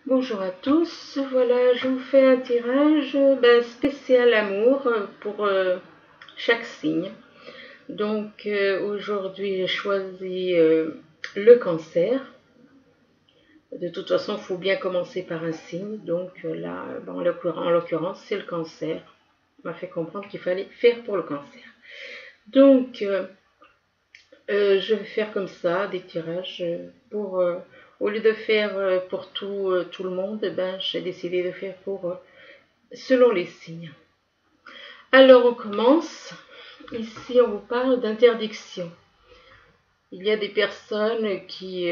Bonjour à tous, voilà, je vous fais un tirage spécial amour pour chaque signe. Donc aujourd'hui j'ai choisi le cancer. De toute façon, il faut bien commencer par un signe. Donc là, en l'occurrence, c'est le cancer. On m'a fait comprendre qu'il fallait faire pour le cancer. Donc je vais faire comme ça des tirages pour au lieu de faire pour tout le monde, j'ai décidé de faire pour selon les signes. Alors on commence. Ici on vous parle d'interdiction. Il y a des personnes qui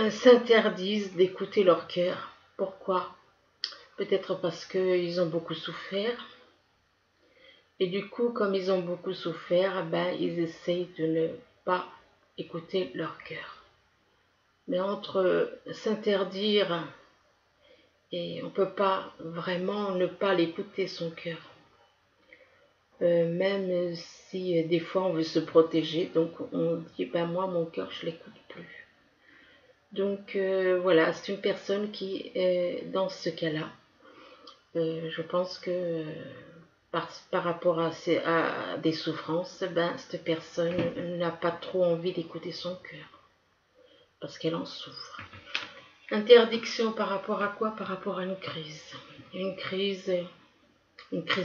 s'interdisent d'écouter leur cœur. Pourquoi? Peut-être parce qu'ils ont beaucoup souffert. Et du coup, comme ils ont beaucoup souffert, ils essayent de ne pas écouter leur cœur. Mais entre s'interdire et on ne peut pas vraiment ne pas l'écouter son cœur. Même si des fois on veut se protéger, donc on dit moi mon cœur je l'écoute plus. Donc voilà, c'est une personne qui est dans ce cas-là. Je pense que par rapport à des souffrances, cette personne n'a pas trop envie d'écouter son cœur parce qu'elle en souffre. Interdiction par rapport à quoi? Par rapport à une crise. Une crise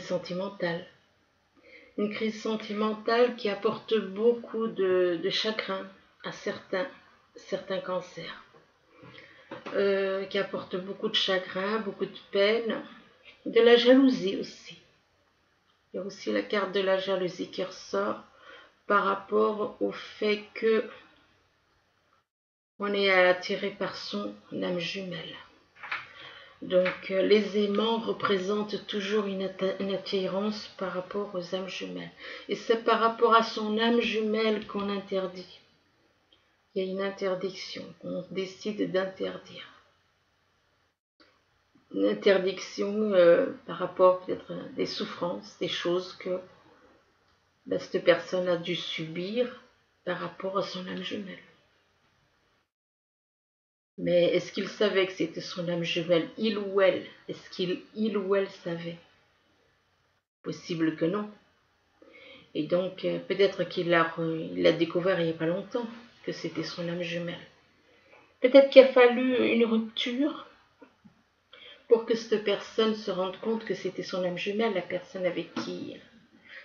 sentimentale. Une crise sentimentale qui apporte beaucoup de chagrin à certains cancers. Qui apporte beaucoup de chagrin, beaucoup de peine, de la jalousie aussi. Il y a aussi la carte de la jalousie qui ressort par rapport au fait que on est attiré par son âme jumelle. Donc les aimants représentent toujours une attirance par rapport aux âmes jumelles. Et c'est par rapport à son âme jumelle qu'on interdit. Il y a une interdiction, on décide d'interdire. Une interdiction par rapport peut-être à des souffrances, des choses que cette personne a dû subir par rapport à son âme jumelle. Mais est-ce qu'il savait que c'était son âme jumelle, il ou elle? Est-ce qu'il ou elle savait? Possible que non. Et donc, peut-être qu'il l'a découvert il n'y a pas longtemps, que c'était son âme jumelle. Peut-être qu'il a fallu une rupture pour que cette personne se rende compte que c'était son âme jumelle, la personne avec qui...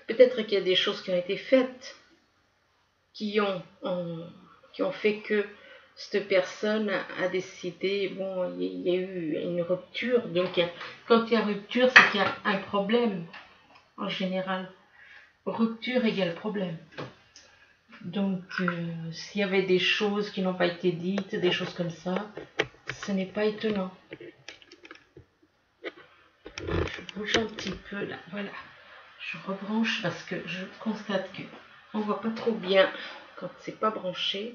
Peut-être qu'il y a des choses qui ont été faites, qui ont fait que cette personne a décidé, bon, il y a eu une rupture. Donc, quand il y a rupture, c'est qu'il y a un problème, en général. Rupture égale problème. Donc, s'il y avait des choses qui n'ont pas été dites, des choses comme ça, ce n'est pas étonnant. Je bouge un petit peu là, voilà. Je rebranche parce que je constate que on voit pas trop bien quand c'est pas branché.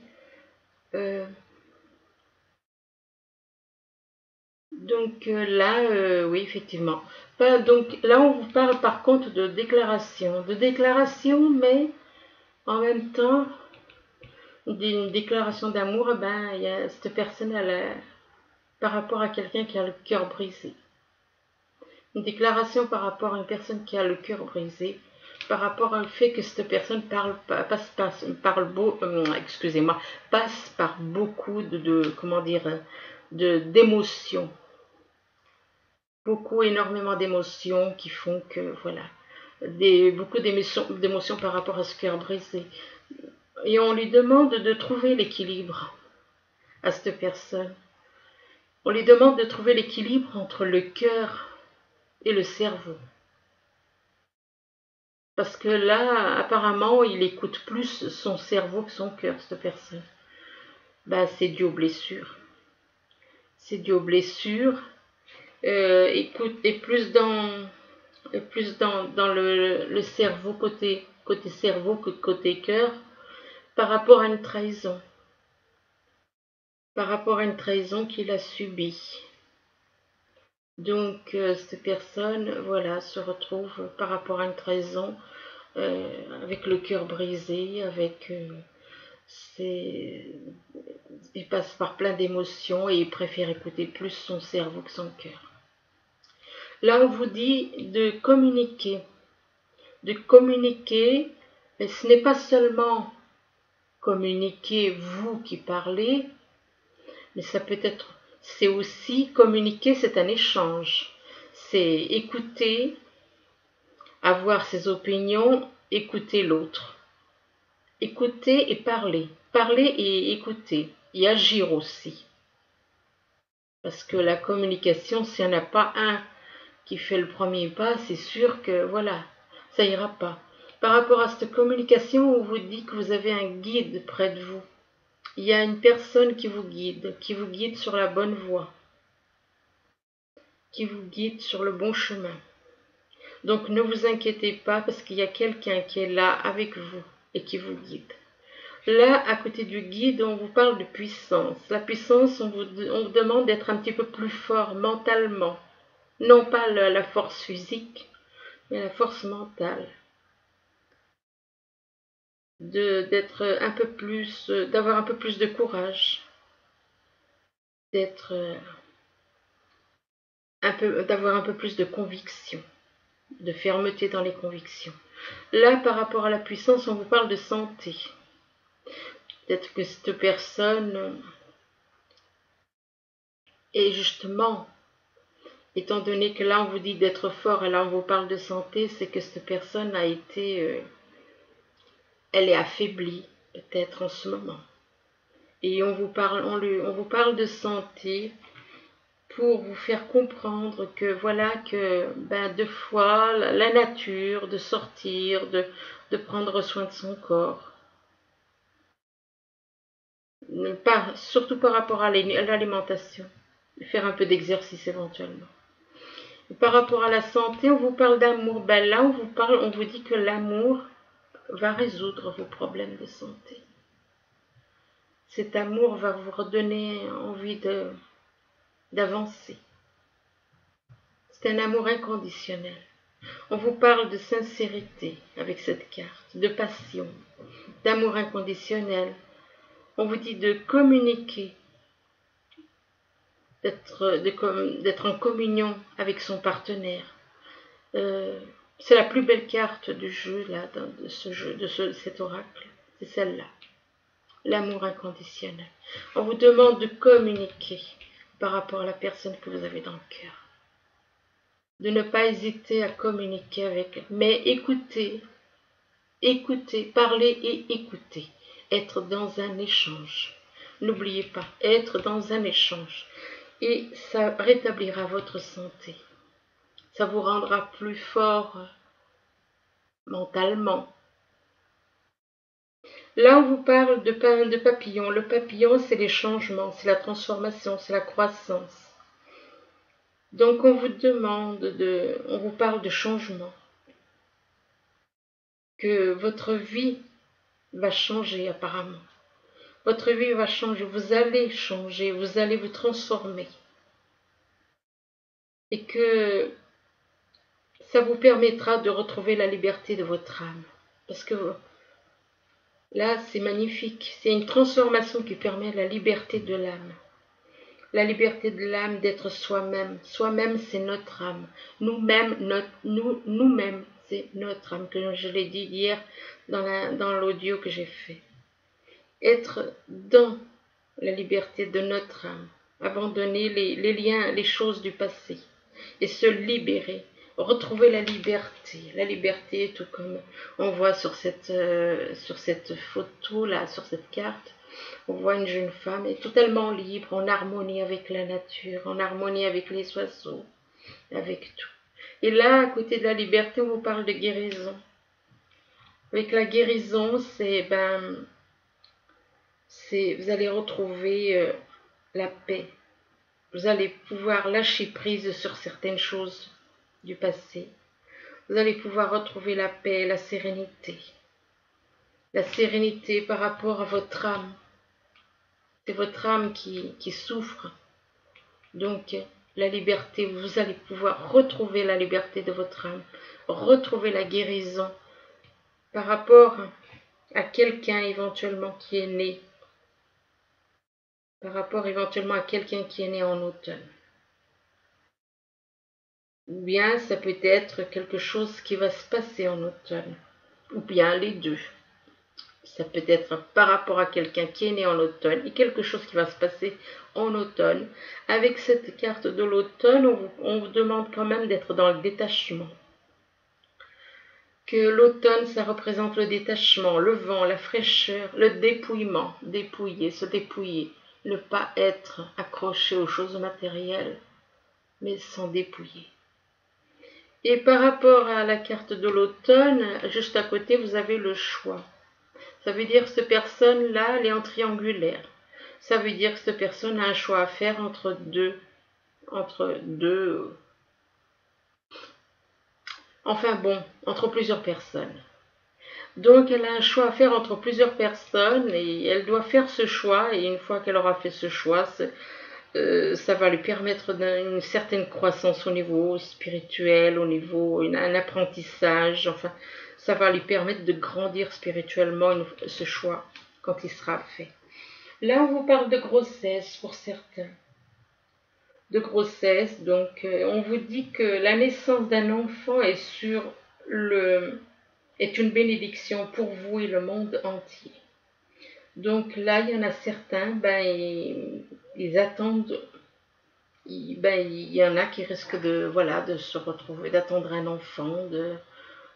Donc là, oui, effectivement. Donc là, on vous parle par contre de déclaration. De déclaration, mais en même temps, d'une déclaration d'amour, il y a cette personne par rapport à quelqu'un qui a le cœur brisé. Une déclaration par rapport à une personne qui a le cœur brisé, par rapport au fait que cette personne passe par beaucoup d'émotions. Énormément d'émotions qui font que, voilà, beaucoup d'émotions par rapport à ce cœur brisé. Et on lui demande de trouver l'équilibre à cette personne. On lui demande de trouver l'équilibre entre le cœur et le cerveau. Parce que là, apparemment, il écoute plus son cerveau que son cœur, cette personne. C'est dû aux blessures. C'est dû aux blessures. Écoute, et plus dans le cerveau, côté cerveau que côté cœur, par rapport à une trahison. Par rapport à une trahison qu'il a subie. Donc, cette personne, voilà, se retrouve par rapport à une trahison avec le cœur brisé, avec il passe par plein d'émotions et il préfère écouter plus son cerveau que son cœur. Là, on vous dit de communiquer. De communiquer, mais ce n'est pas seulement communiquer vous qui parlez, mais ça peut être, c'est aussi communiquer, c'est un échange. C'est écouter, avoir ses opinions, écouter l'autre. Écouter et parler. Parler et écouter. Et agir aussi. Parce que la communication, s'il n'y en a pas un qui fait le premier pas, c'est sûr que voilà, ça ira pas. Par rapport à cette communication, on vous dit que vous avez un guide près de vous. Il y a une personne qui vous guide sur la bonne voie, qui vous guide sur le bon chemin. Donc ne vous inquiétez pas parce qu'il y a quelqu'un qui est là avec vous et qui vous guide. Là, à côté du guide, on vous parle de puissance. La puissance, on vous demande d'être un petit peu plus fort mentalement. Non pas la force physique, mais la force mentale. D'être un peu plus, d'avoir un peu plus de courage. D'avoir un peu plus de conviction, de fermeté dans les convictions. Là, par rapport à la puissance, on vous parle de santé. Peut-être que cette personne est justement, étant donné que là on vous dit d'être fort et là on vous parle de santé, c'est que cette personne a été, elle est affaiblie peut-être en ce moment. Et on vous parle de santé pour vous faire comprendre que voilà que deux fois la nature, de sortir, de prendre soin de son corps. Surtout par rapport à l'alimentation, faire un peu d'exercice éventuellement. Et par rapport à la santé, on vous parle d'amour. Là, on vous dit que l'amour va résoudre vos problèmes de santé. Cet amour va vous redonner envie d'avancer. C'est un amour inconditionnel. On vous parle de sincérité avec cette carte, de passion, d'amour inconditionnel. On vous dit de communiquer, d'être en communion avec son partenaire. C'est la plus belle carte du jeu, là, de ce jeu, cet oracle. C'est celle-là. L'amour inconditionnel. On vous demande de communiquer par rapport à la personne que vous avez dans le cœur. De ne pas hésiter à communiquer avec elle, mais écouter, parler et écouter. Être dans un échange. N'oubliez pas, être dans un échange. Et ça rétablira votre santé. Ça vous rendra plus fort mentalement. Là, on vous parle de papillon. Le papillon, c'est les changements, c'est la transformation, c'est la croissance. Donc, on vous parle de changement. Que votre vie va changer apparemment. Votre vie va changer, vous allez changer, vous allez vous transformer. Et que ça vous permettra de retrouver la liberté de votre âme. Parce que là, c'est magnifique. C'est une transformation qui permet la liberté de l'âme. La liberté de l'âme d'être soi-même. Soi-même, c'est notre âme. Nous-mêmes, c'est notre âme, que je l'ai dit hier dans l'audio que j'ai fait. Être dans la liberté de notre âme. Abandonner les liens, les choses du passé. Et se libérer. Retrouver la liberté, tout comme on voit sur cette photo là, sur cette carte, on voit une jeune femme est totalement libre, en harmonie avec la nature, en harmonie avec les oiseaux, avec tout. Et là, à côté de la liberté, on vous parle de guérison. Avec la guérison, vous allez retrouver la paix. Vous allez pouvoir lâcher prise sur certaines choses du passé. Vous allez pouvoir retrouver la paix, la sérénité. La sérénité par rapport à votre âme. C'est votre âme qui souffre. Donc, la liberté, vous allez pouvoir retrouver la liberté de votre âme. Retrouver la guérison par rapport à quelqu'un éventuellement qui est né, par rapport éventuellement à quelqu'un qui est né en automne. Ou bien ça peut être quelque chose qui va se passer en automne, ou bien les deux. Ça peut être par rapport à quelqu'un qui est né en automne et quelque chose qui va se passer en automne. Avec cette carte de l'automne, on vous demande quand même d'être dans le détachement. Que l'automne, ça représente le détachement, le vent, la fraîcheur, le dépouillement, dépouiller, se dépouiller, ne pas être accroché aux choses matérielles, mais s'en dépouiller. Et par rapport à la carte de l'automne, juste à côté, vous avez le choix. Ça veut dire que cette personne-là, elle est en triangulaire. Ça veut dire que cette personne a un choix à faire entre deux, enfin bon, entre plusieurs personnes. Donc elle a un choix à faire entre plusieurs personnes et elle doit faire ce choix. Et une fois qu'elle aura fait ce choix, ça va lui permettre une certaine croissance au niveau spirituel, au niveau un apprentissage. Enfin, ça va lui permettre de grandir spirituellement ce choix quand il sera fait. Là, on vous parle de grossesse pour certains. De grossesse, donc on vous dit que la naissance d'un enfant est est une bénédiction pour vous et le monde entier. Donc là, il y en a certains, ils attendent, il y en a qui risquent de se retrouver, d'attendre un enfant,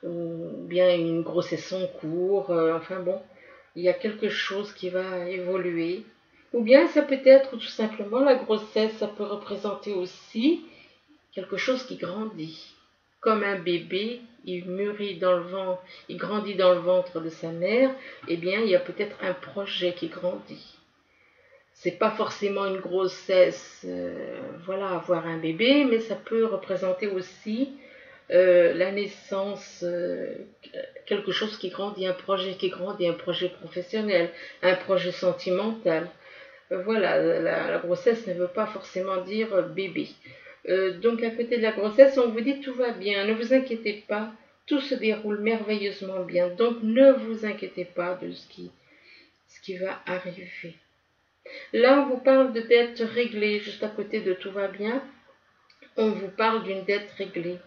ou bien une grossesse en cours, enfin bon, il y a quelque chose qui va évoluer. Ou bien ça peut être tout simplement la grossesse, ça peut représenter aussi quelque chose qui grandit. Comme un bébé, il mûrit dans le ventre, il grandit dans le ventre de sa mère, eh bien il y a peut-être un projet qui grandit. C'est pas forcément une grossesse, avoir un bébé, mais ça peut représenter aussi la naissance, quelque chose qui grandit, un projet qui grandit, un projet professionnel, un projet sentimental. La grossesse ne veut pas forcément dire bébé. Donc à côté de la grossesse, on vous dit tout va bien, ne vous inquiétez pas, tout se déroule merveilleusement bien. Donc ne vous inquiétez pas de ce qui va arriver. Là, on vous parle de dette réglée, juste à côté de tout va bien. On vous parle d'une dette réglée.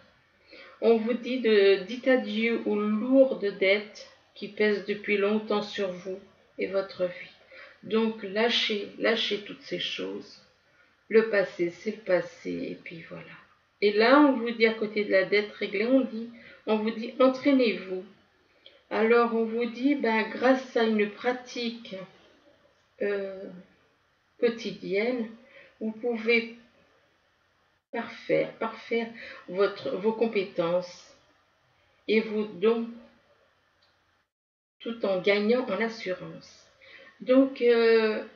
On vous dit dites adieu aux lourdes dettes qui pèsent depuis longtemps sur vous et votre vie. Donc lâchez toutes ces choses. Le passé, c'est le passé, et puis voilà. Et là, on vous dit à côté de la dette réglée, on vous dit entraînez-vous. Alors on vous dit, grâce à une pratique quotidienne, vous pouvez parfaire vos compétences et vos dons tout en gagnant en assurance. Donc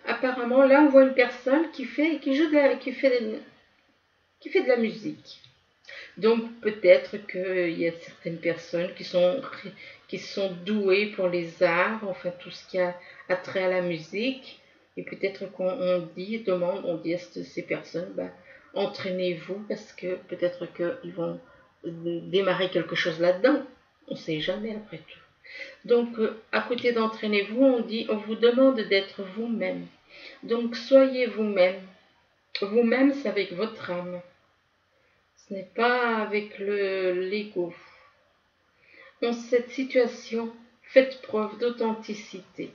apparemment là on voit une personne qui fait de la musique. Donc peut-être qu'il y a certaines personnes qui sont douées pour les arts, enfin tout ce qui a trait à la musique. Et peut-être qu'on dit à ces personnes, entraînez-vous parce que peut-être qu'ils vont démarrer quelque chose là-dedans. On ne sait jamais après tout. Donc à côté d'entraînez-vous, on vous demande d'être vous-même. Donc soyez vous-même. Vous-même, c'est avec votre âme. Ce n'est pas avec l'ego. Dans cette situation, faites preuve d'authenticité.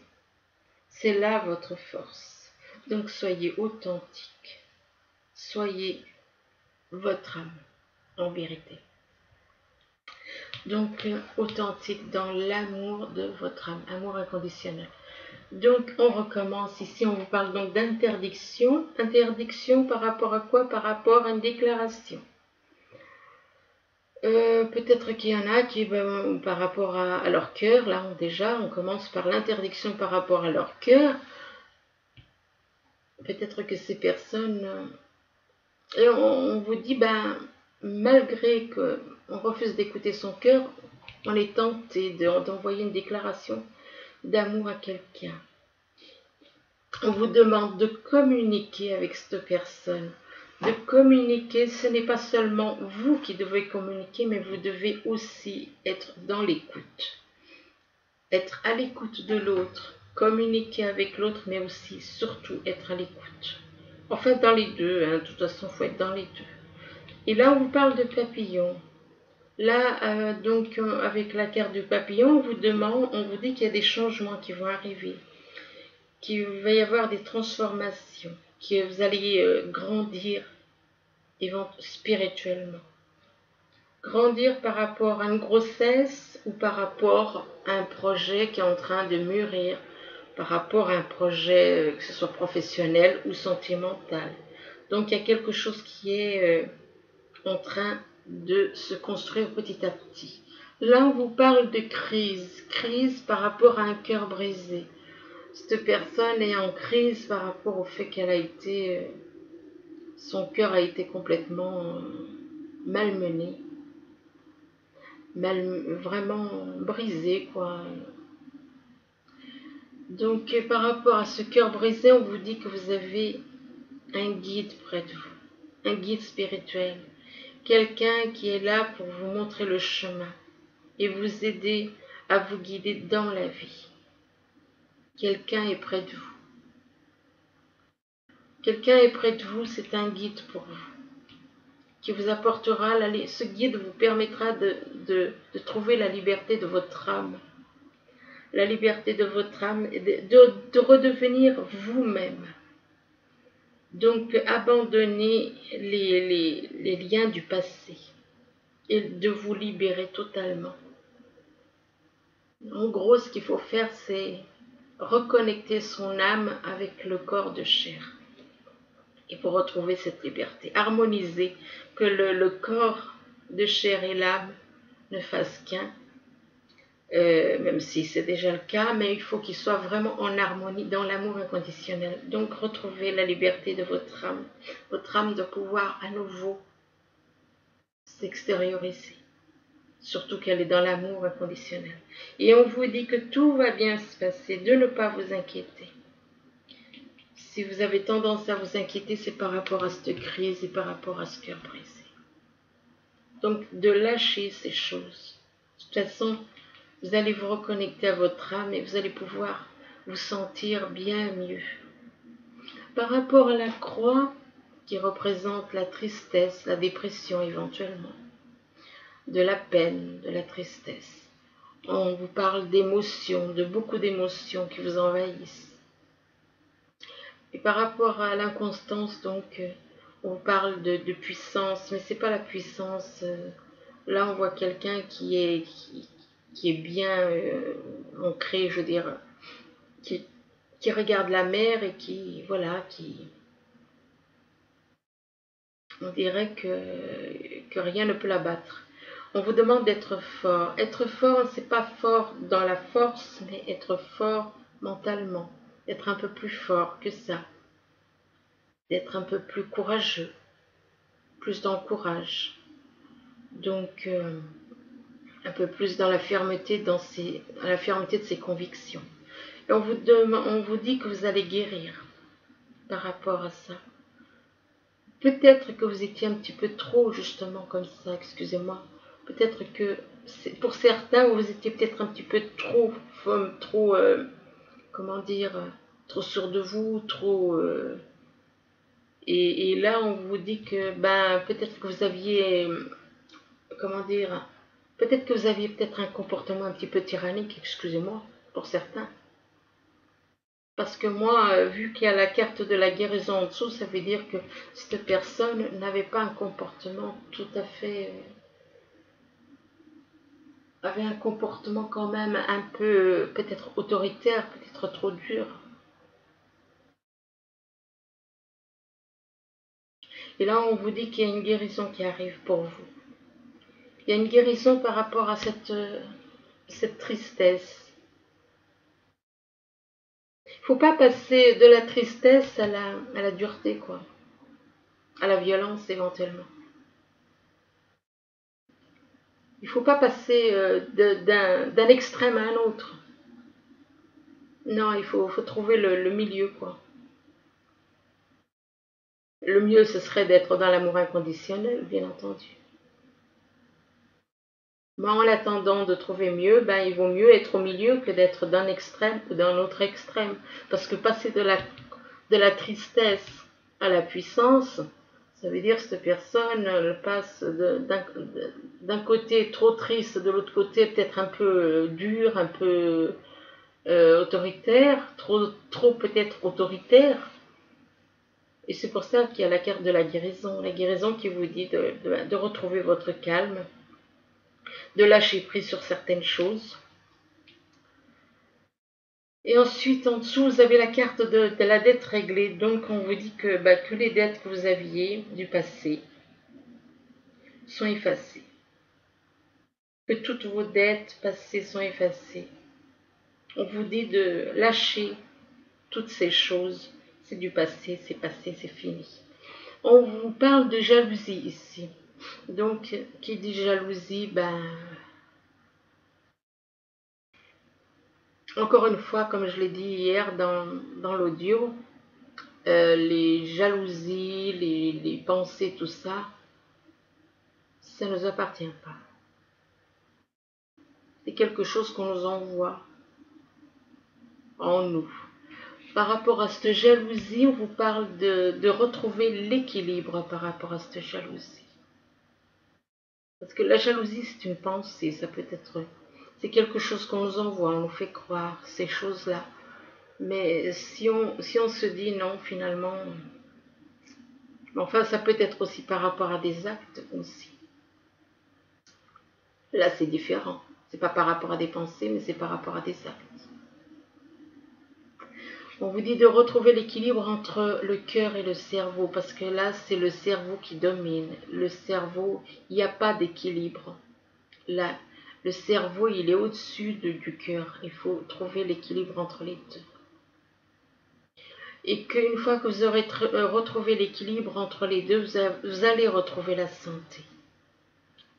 C'est là votre force. Donc soyez authentique. Soyez votre âme, en vérité. Donc authentique dans l'amour de votre âme, amour inconditionnel. Donc on recommence ici, on vous parle donc d'interdiction. Interdiction par rapport à quoi? Par rapport à une déclaration. Peut-être qu'il y en a qui, par rapport à leur cœur, là on commence par l'interdiction par rapport à leur cœur. Peut-être que ces personnes, et on vous dit, malgré qu'on refuse d'écouter son cœur, on est tenté d'envoyer une déclaration d'amour à quelqu'un. On vous demande de communiquer avec cette personne. De communiquer, ce n'est pas seulement vous qui devez communiquer, mais vous devez aussi être dans l'écoute. être à l'écoute de l'autre, communiquer avec l'autre, mais aussi, surtout, être à l'écoute. Enfin, dans les deux, hein, de toute façon, il faut être dans les deux. Et là, on vous parle de papillon. Là, avec la carte du papillon, on vous dit qu'il y a des changements qui vont arriver, qu'il va y avoir des transformations, que vous allez grandir spirituellement. Grandir par rapport à une grossesse ou par rapport à un projet qui est en train de mûrir, par rapport à un projet, que ce soit professionnel ou sentimental. Donc il y a quelque chose qui est en train de se construire petit à petit. Là, on vous parle de crise par rapport à un cœur brisé. Cette personne est en crise par rapport au fait qu'elle a été, son cœur a été complètement malmené, vraiment brisé, quoi. Donc, par rapport à ce cœur brisé, on vous dit que vous avez un guide près de vous, un guide spirituel, quelqu'un qui est là pour vous montrer le chemin et vous aider à vous guider dans la vie. Quelqu'un est près de vous. Quelqu'un est près de vous, c'est un guide pour vous, qui vous apportera, ce guide vous permettra de trouver la liberté de votre âme. La liberté de votre âme et de redevenir vous-même. Donc, abandonner les liens du passé et de vous libérer totalement. En gros, ce qu'il faut faire, c'est reconnecter son âme avec le corps de chair. Et pour retrouver cette liberté, harmoniser, que le corps de chair et l'âme ne fassent qu'un, même si c'est déjà le cas, mais il faut qu'ils soient vraiment en harmonie dans l'amour inconditionnel. Donc retrouvez la liberté de votre âme de pouvoir à nouveau s'extérioriser, surtout qu'elle est dans l'amour inconditionnel. Et on vous dit que tout va bien se passer, de ne pas vous inquiéter. Si vous avez tendance à vous inquiéter, c'est par rapport à cette crise et par rapport à ce cœur brisé. Donc, de lâcher ces choses. De toute façon, vous allez vous reconnecter à votre âme et vous allez pouvoir vous sentir bien mieux. Par rapport à la croix, qui représente la tristesse, la dépression éventuellement, de la peine, de la tristesse, on vous parle d'émotions, de beaucoup d'émotions qui vous envahissent. Et par rapport à l'inconstance, donc, on parle de puissance, mais c'est pas la puissance. Là, on voit quelqu'un qui est bien ancré, je veux dire, qui regarde la mer et qui, voilà, on dirait que rien ne peut l'abattre. On vous demande d'être fort. Être fort, c'est pas fort dans la force, mais être fort mentalement. Être un peu plus fort que ça. D'être un peu plus courageux. Plus dans le courage. Donc, un peu plus dans la fermeté, dans la fermeté de ses convictions. Et on vous dit que vous allez guérir par rapport à ça. Peut-être que vous étiez un petit peu trop, justement, comme ça, excusez-moi. Peut-être que, pour certains, vous étiez peut-être un petit peu trop comment dire, trop sûr de vous, trop... et là, on vous dit que, peut-être que vous aviez, comment dire, peut-être que vous aviez peut-être un comportement un petit peu tyrannique, excusez-moi, pour certains. Parce que moi, vu qu'il y a la carte de la guérison en dessous, ça veut dire que cette personne n'avait pas un comportement tout à fait... avait un comportement quand même un peu, peut-être autoritaire, peut-être trop dur. Et là, on vous dit qu'il y a une guérison qui arrive pour vous. Il y a une guérison par rapport à cette tristesse. Il ne faut pas passer de la tristesse à la dureté, quoi. À la violence, éventuellement. Il ne faut pas passer d'un extrême à un autre. Non, il faut trouver le milieu, quoi. Le mieux, ce serait d'être dans l'amour inconditionnel, bien entendu. Mais en attendant de trouver mieux, ben, il vaut mieux être au milieu que d'être d'un extrême ou d'un autre extrême. Parce que passer de la tristesse à la puissance, ça veut dire que cette personne elle passe d'un côté trop triste, de l'autre côté peut-être un peu dur, un peu autoritaire, trop peut-être autoritaire. Et c'est pour ça qu'il y a la carte de la guérison qui vous dit de retrouver votre calme, de lâcher prise sur certaines choses. Et ensuite, en dessous, vous avez la carte de la dette réglée. Donc, on vous dit que les dettes que vous aviez du passé sont effacées. Que toutes vos dettes passées sont effacées. On vous dit de lâcher toutes ces choses. C'est du passé, c'est fini. On vous parle de jalousie ici. Donc, qui dit jalousie, encore une fois, comme je l'ai dit hier dans l'audio, les jalousies, les pensées, tout ça, ça ne nous appartient pas. C'est quelque chose qu'on nous envoie en nous. Par rapport à cette jalousie, on vous parle de retrouver l'équilibre par rapport à cette jalousie. Parce que la jalousie, c'est une pensée, ça peut être... C'est quelque chose qu'on nous envoie, on nous fait croire ces choses-là. Mais si on se dit non, finalement... Enfin, ça peut être aussi par rapport à des actes aussi. Là, c'est différent. C'est pas par rapport à des pensées, mais c'est par rapport à des actes. On vous dit de retrouver l'équilibre entre le cœur et le cerveau, parce que là, c'est le cerveau qui domine. Le cerveau, il n'y a pas d'équilibre. Là, le cerveau, il est au-dessus du cœur. Il faut trouver l'équilibre entre les deux. Et qu'une fois que vous aurez retrouvé l'équilibre entre les deux, vous allez retrouver la santé.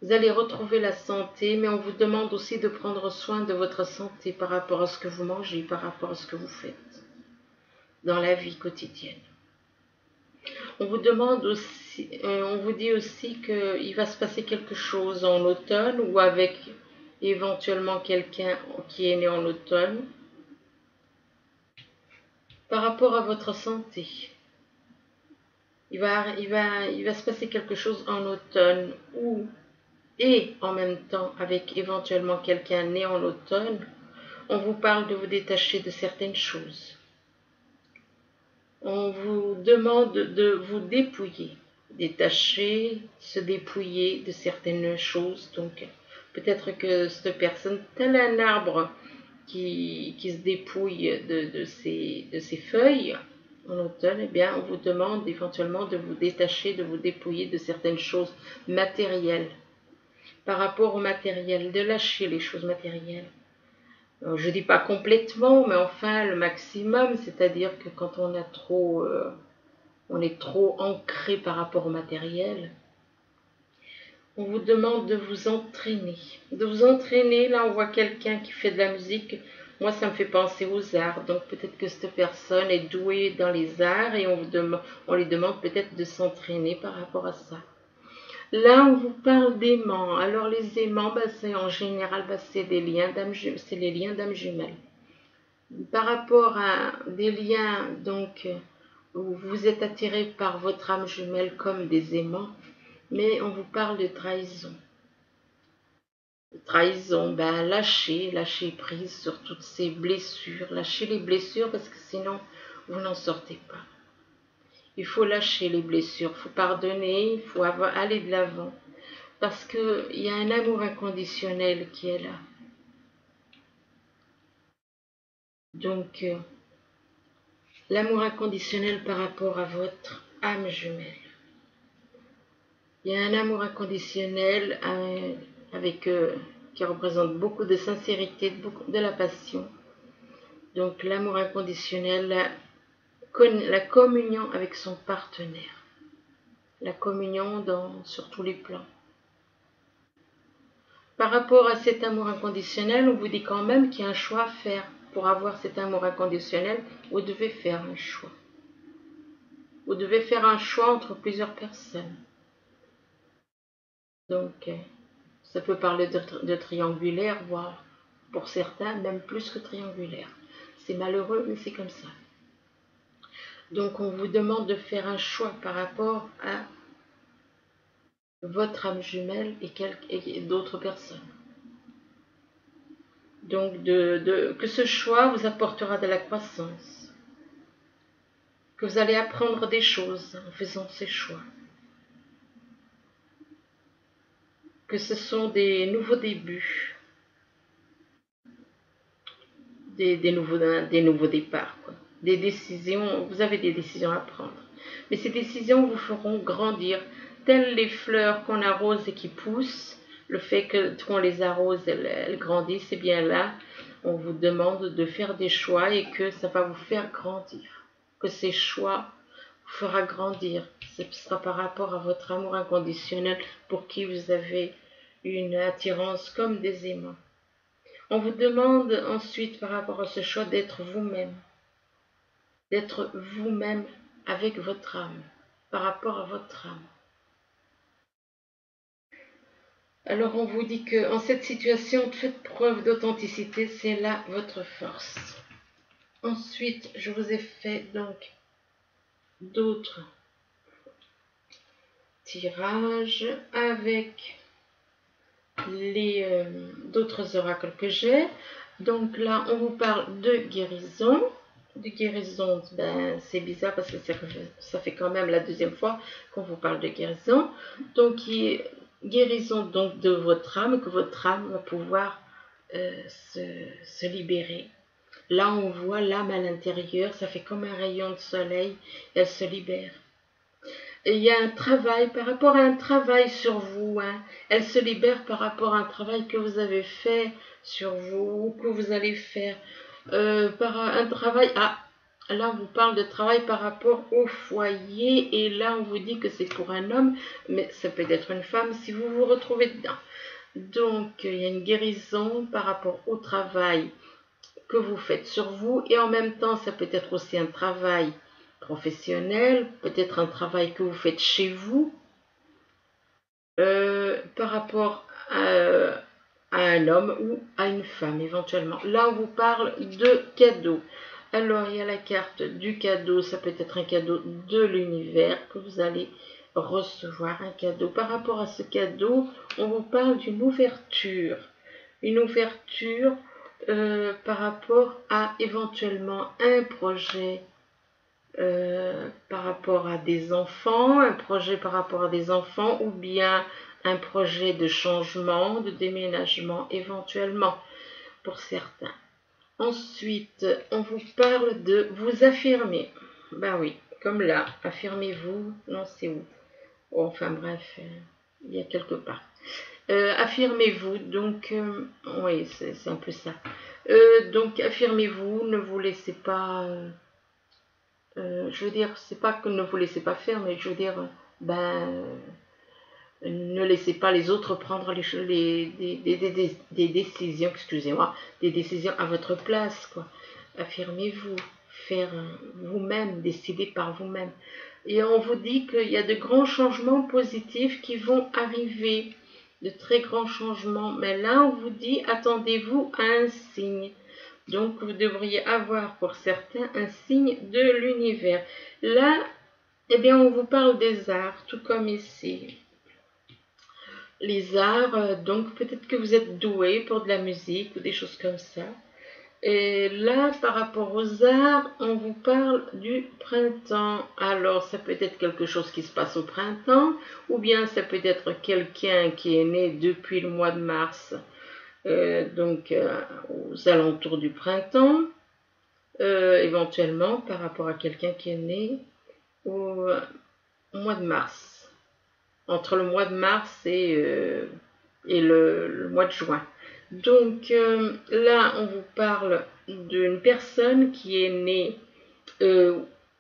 Vous allez retrouver la santé, mais on vous demande aussi de prendre soin de votre santé par rapport à ce que vous mangez, par rapport à ce que vous faites dans la vie quotidienne. On vous demande aussi, on vous dit aussi qu'il va se passer quelque chose en automne ou avec éventuellement quelqu'un qui est né en automne par rapport à votre santé. Il va se passer quelque chose en automne et en même temps avec éventuellement quelqu'un né en automne. On vous parle de vous détacher de certaines choses. On vous demande de vous dépouiller, détacher, se dépouiller de certaines choses. Donc, peut-être que cette personne, tel un arbre qui se dépouille de ses feuilles en automne, eh bien, on vous demande éventuellement de vous détacher, de vous dépouiller de certaines choses matérielles. Par rapport au matériel, de lâcher les choses matérielles. Je ne dis pas complètement, mais enfin le maximum, c'est-à-dire que quand on est trop ancré par rapport au matériel, on vous demande de vous entraîner. De vous entraîner, là on voit quelqu'un qui fait de la musique, moi ça me fait penser aux arts, donc peut-être que cette personne est douée dans les arts et on lui demande peut-être de s'entraîner par rapport à ça. Là, on vous parle d'aimants. Alors, les aimants, c'est en général, c'est les liens d'âme jumelle. Par rapport à des liens, donc, où vous êtes attiré par votre âme jumelle comme des aimants, mais on vous parle de trahison. Trahison, lâchez prise sur toutes ces blessures. Lâchez les blessures parce que sinon, vous n'en sortez pas. Il faut lâcher les blessures, il faut pardonner, il faut aller de l'avant. Parce qu'il y a un amour inconditionnel qui est là. Donc, l'amour inconditionnel par rapport à votre âme jumelle. Il y a un amour inconditionnel qui représente beaucoup de sincérité, de la passion. Donc, l'amour inconditionnel, la communion avec son partenaire. La communion sur tous les plans. Par rapport à cet amour inconditionnel, on vous dit quand même qu'il y a un choix à faire. Pour avoir cet amour inconditionnel, vous devez faire un choix. Vous devez faire un choix entre plusieurs personnes. Donc, Ça peut parler de triangulaire, voire pour certains, même plus que triangulaire. C'est malheureux, mais c'est comme ça. Donc, on vous demande de faire un choix par rapport à votre âme jumelle et d'autres personnes. Donc, que ce choix vous apportera de la croissance, que vous allez apprendre des choses en faisant ces choix, que ce sont des nouveaux débuts, des nouveaux départs, quoi. Des décisions, vous avez des décisions à prendre. Mais ces décisions vous feront grandir, telles les fleurs qu'on arrose et qui poussent. Le fait qu'on les arrose, elles grandissent, et bien là, on vous demande de faire des choix et que ça va vous faire grandir. Que ces choix vous fera grandir. Ce sera par rapport à votre amour inconditionnel pour qui vous avez une attirance comme des aimants. On vous demande ensuite par rapport à ce choix d'être vous-même avec votre âme, par rapport à votre âme. Alors on vous dit qu'en cette situation, faites preuve d'authenticité, c'est là votre force. Ensuite, je vous ai fait donc d'autres tirages avec d'autres oracles que j'ai. Donc là, on vous parle de guérison. De guérison, ben, c'est bizarre parce que ça fait quand même la deuxième fois qu'on vous parle de guérison. Donc, guérison donc de votre âme, que votre âme va pouvoir se libérer. Là, on voit l'âme à l'intérieur, ça fait comme un rayon de soleil, elle se libère. Et il y a un travail, par rapport à un travail sur vous, hein, elle se libère par rapport à un travail que vous avez fait sur vous, ou que vous allez faire. Par un travail, là on vous parle de travail par rapport au foyer, et là on vous dit que c'est pour un homme, mais ça peut être une femme si vous vous retrouvez dedans. Donc il y a une guérison par rapport au travail que vous faites sur vous, et en même temps ça peut être aussi un travail professionnel, peut-être un travail que vous faites chez vous, par rapport à un homme ou à une femme éventuellement. Là on vous parle de cadeaux. Alors il y a la carte du cadeau, ça peut être un cadeau de l'univers que vous allez recevoir, un cadeau. Par rapport à ce cadeau, on vous parle d'une ouverture. Une ouverture par rapport à éventuellement un projet par rapport à des enfants, un projet par rapport à des enfants, ou bien un projet de changement, de déménagement éventuellement pour certains. Ensuite, on vous parle de vous affirmer. Ben oui, comme là, affirmez-vous, non c'est où? Oh, enfin bref, il y a quelque part. Affirmez-vous, donc, oui, c'est un peu ça. Donc, affirmez-vous, ne vous laissez pas... je veux dire, c'est pas que ne vous laissez pas faire, mais je veux dire, ne laissez pas les autres prendre des décisions, excusez-moi, des décisions à votre place, quoi. Affirmez-vous, faire vous-même, décider par vous-même. Et on vous dit qu'il y a de grands changements positifs qui vont arriver, de très grands changements. Mais là, on vous dit, attendez-vous à un signe. Donc, vous devriez avoir pour certains un signe de l'univers. Là, eh bien, on vous parle des arts, tout comme ici. Les arts, donc peut-être que vous êtes doué pour de la musique ou des choses comme ça. Et là, par rapport aux arts, on vous parle du printemps. Alors, ça peut être quelque chose qui se passe au printemps, ou bien ça peut être quelqu'un qui est né depuis le mois de mars, aux alentours du printemps, éventuellement par rapport à quelqu'un qui est né au mois de mars. Entre le mois de mars et le mois de juin. Donc là, on vous parle d'une personne qui est née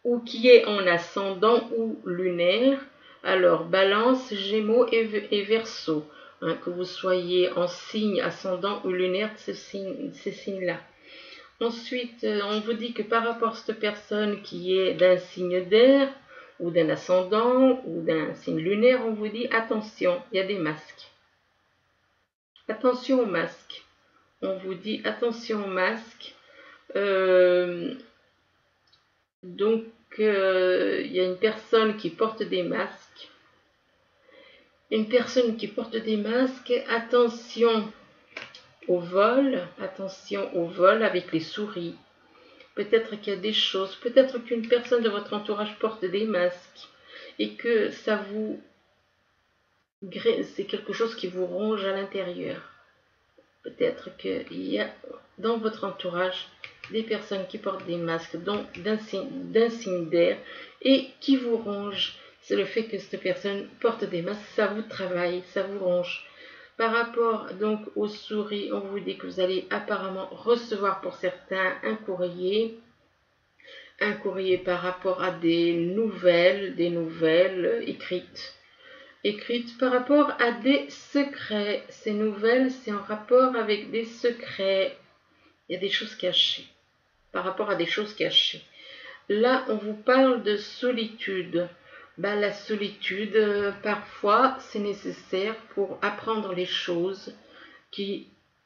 ou qui est en ascendant ou lunaire. Alors, Balance, Gémeaux et Verseau. Hein, que vous soyez en signe ascendant ou lunaire, ces signes-là. Ensuite, on vous dit que par rapport à cette personne qui est d'un signe d'air, ou d'un ascendant, ou d'un signe lunaire, on vous dit attention, il y a des masques. Attention au masque. On vous dit attention au masque. Donc, il y a une personne qui porte des masques. Une personne qui porte des masques, attention au vol avec les souris. Peut-être qu'il y a des choses, peut-être qu'une personne de votre entourage porte des masques et que c'est quelque chose qui vous ronge à l'intérieur. Peut-être qu'il y a dans votre entourage des personnes qui portent des masques d'un signe d'air et qui vous rongent. C'est le fait que cette personne porte des masques, ça vous travaille, ça vous ronge. Par rapport donc aux souris, on vous dit que vous allez apparemment recevoir pour certains un courrier par rapport à des nouvelles écrites par rapport à des secrets. Ces nouvelles, c'est en rapport avec des secrets. Il y a des choses cachées, par rapport à des choses cachées. Là, on vous parle de solitude. La solitude, parfois, c'est nécessaire pour apprendre les choses.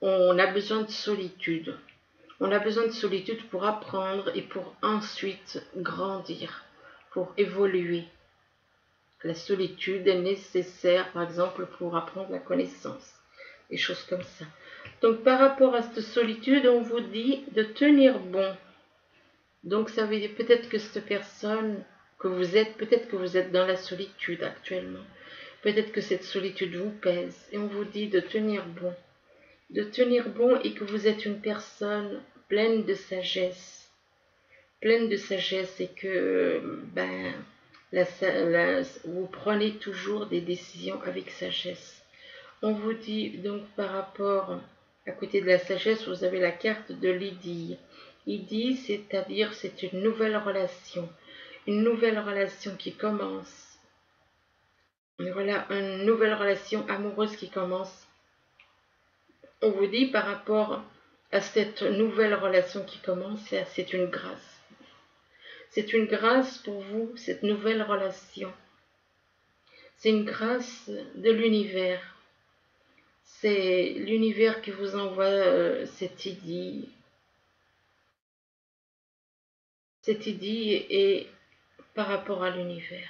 On a besoin de solitude. On a besoin de solitude pour apprendre et pour ensuite grandir, pour évoluer. La solitude est nécessaire, par exemple, pour apprendre la connaissance, des choses comme ça. Donc, par rapport à cette solitude, on vous dit de tenir bon. Donc, ça veut dire peut-être que cette personne peut-être que vous êtes dans la solitude actuellement. Peut-être que cette solitude vous pèse. Et on vous dit de tenir bon. De tenir bon et que vous êtes une personne pleine de sagesse. Pleine de sagesse et que, vous prenez toujours des décisions avec sagesse. On vous dit donc par rapport, à côté de la sagesse, vous avez la carte de l'idylle. Idylle, c'est-à-dire c'est une nouvelle relation qui commence. Voilà, une nouvelle relation amoureuse qui commence. On vous dit par rapport à cette nouvelle relation qui commence, c'est une grâce. C'est une grâce pour vous, cette nouvelle relation. C'est une grâce de l'univers. C'est l'univers qui vous envoie cette idylle. Cette idylle est par rapport à l'univers.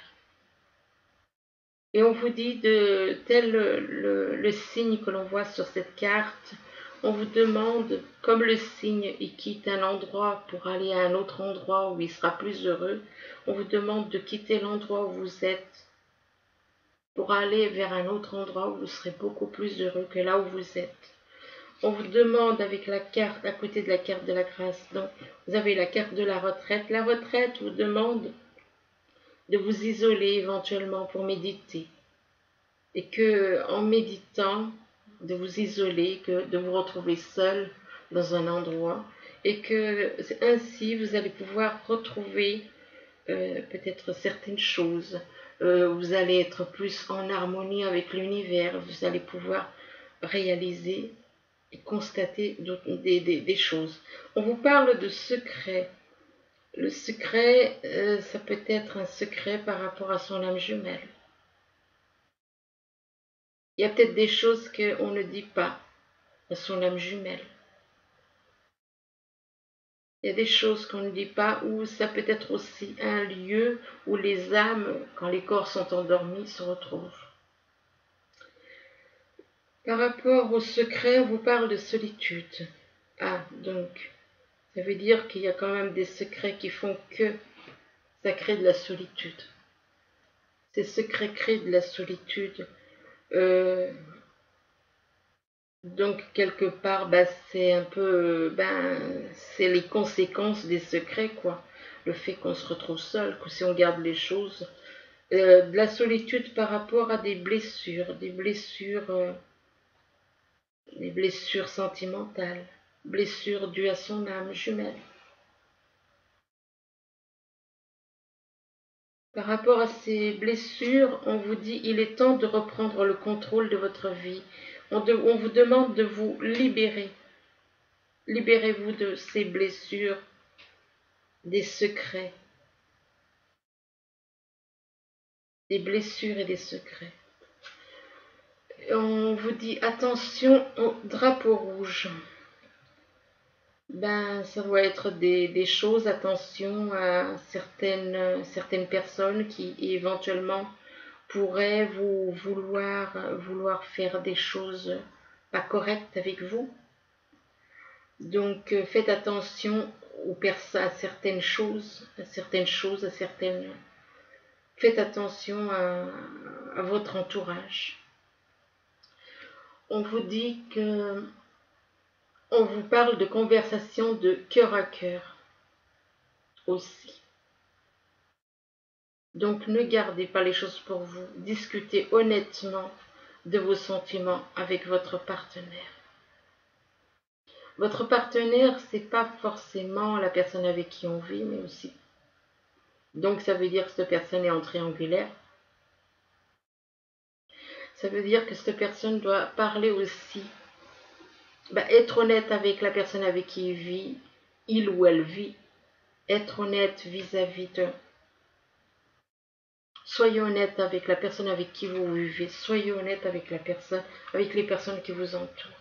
Et on vous dit tel le signe que l'on voit sur cette carte, on vous demande, comme le signe, il quitte un endroit pour aller à un autre endroit où il sera plus heureux, on vous demande de quitter l'endroit où vous êtes pour aller vers un autre endroit où vous serez beaucoup plus heureux que là où vous êtes. On vous demande avec la carte, à côté de la carte de la grâce, donc vous avez la carte de la retraite. La retraite vous demande de vous isoler éventuellement pour méditer. Et que en méditant, de vous isoler, de vous retrouver seul dans un endroit. Et que ainsi vous allez pouvoir retrouver peut-être certaines choses. Vous allez être plus en harmonie avec l'univers. Vous allez pouvoir réaliser et constater des choses. On vous parle de secret. Le secret, ça peut être un secret par rapport à son âme jumelle. Il y a peut-être des choses qu'on ne dit pas à son âme jumelle. Il y a des choses qu'on ne dit pas, ou ça peut être aussi un lieu où les âmes, quand les corps sont endormis, se retrouvent. Par rapport au secret, on vous parle de solitude. Ah, donc, ça veut dire qu'il y a quand même des secrets qui font que ça crée de la solitude. Ces secrets créent de la solitude. Donc, quelque part, c'est un peu, c'est les conséquences des secrets, quoi. Le fait qu'on se retrouve seul, que si on garde les choses. De la solitude par rapport à des blessures sentimentales, blessures dues à son âme jumelle. Par rapport à ces blessures, on vous dit il est temps de reprendre le contrôle de votre vie. On vous demande de vous libérer. Libérez-vous de ces blessures, des secrets, des blessures et des secrets. On vous dit attention au drapeau rouge. Ben, ça doit être des choses, attention à certaines personnes qui éventuellement pourraient vous vouloir faire des choses pas correctes avec vous. Donc faites attention à certaines choses, faites attention à votre entourage. On vous dit que on vous parle de conversation de cœur à cœur aussi. Donc ne gardez pas les choses pour vous, discutez honnêtement de vos sentiments avec votre partenaire. Votre partenaire, c'est pas forcément la personne avec qui on vit, mais aussi. Donc ça veut dire que cette personne est en triangulaire. Ça veut dire que cette personne doit parler aussi, être honnête avec la personne avec qui il vit, il ou elle vit, être honnête vis-à-vis de. Soyez honnête avec la personne avec qui vous vivez, soyez honnête avec avec les personnes qui vous entourent.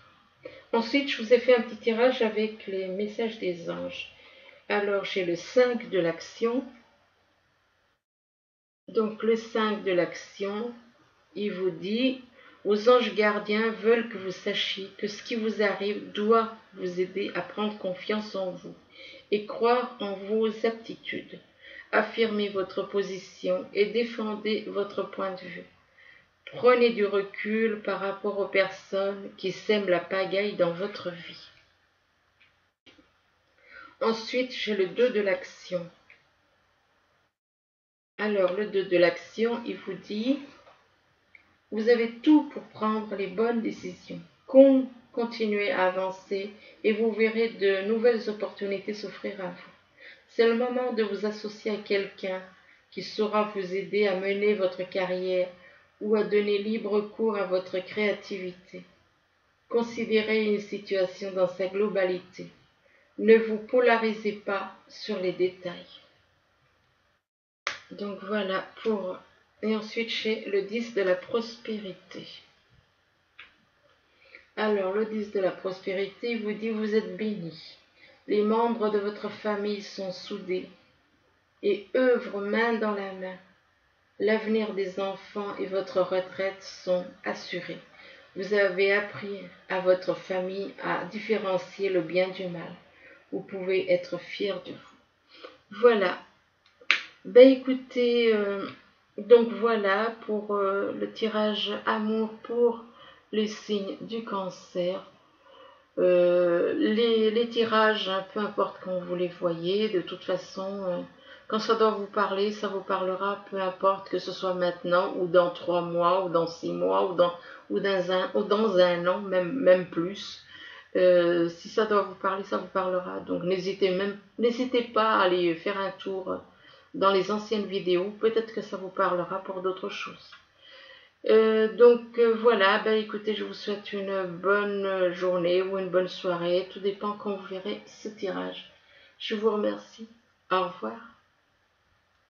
Ensuite, je vous ai fait un petit tirage avec les messages des anges. Alors, j'ai le 5 de l'action. Donc, le 5 de l'action, il vous dit, vos anges gardiens veulent que vous sachiez que ce qui vous arrive doit vous aider à prendre confiance en vous et croire en vos aptitudes. Affirmez votre position et défendez votre point de vue. Prenez du recul par rapport aux personnes qui sèment la pagaille dans votre vie. Ensuite, j'ai le 2 de l'action. Alors, le 2 de l'action, il vous dit, vous avez tout pour prendre les bonnes décisions. Continuez à avancer et vous verrez de nouvelles opportunités s'offrir à vous. C'est le moment de vous associer à quelqu'un qui saura vous aider à mener votre carrière ou à donner libre cours à votre créativité. Considérez une situation dans sa globalité. Ne vous polarisez pas sur les détails. Donc voilà pour... Et ensuite j'ai le 10 de la prospérité. Alors le 10 de la prospérité vous dit vous êtes bénis. Les membres de votre famille sont soudés et œuvrent main dans la main. L'avenir des enfants et votre retraite sont assurés. Vous avez appris à votre famille à différencier le bien du mal. Vous pouvez être fiers de vous. Voilà. Ben écoutez, donc voilà pour le tirage amour pour les signes du cancer. Les tirages, hein, peu importe quand vous les voyez, de toute façon, quand ça doit vous parler, ça vous parlera, peu importe que ce soit maintenant, ou dans 3 mois, ou dans 6 mois, ou dans un an, même plus. Si ça doit vous parler, ça vous parlera. Donc n'hésitez pas à aller faire un tour dans les anciennes vidéos, peut-être que ça vous parlera pour d'autres choses. Voilà, écoutez, je vous souhaite une bonne journée ou une bonne soirée, tout dépend quand vous verrez ce tirage. Je vous remercie, au revoir.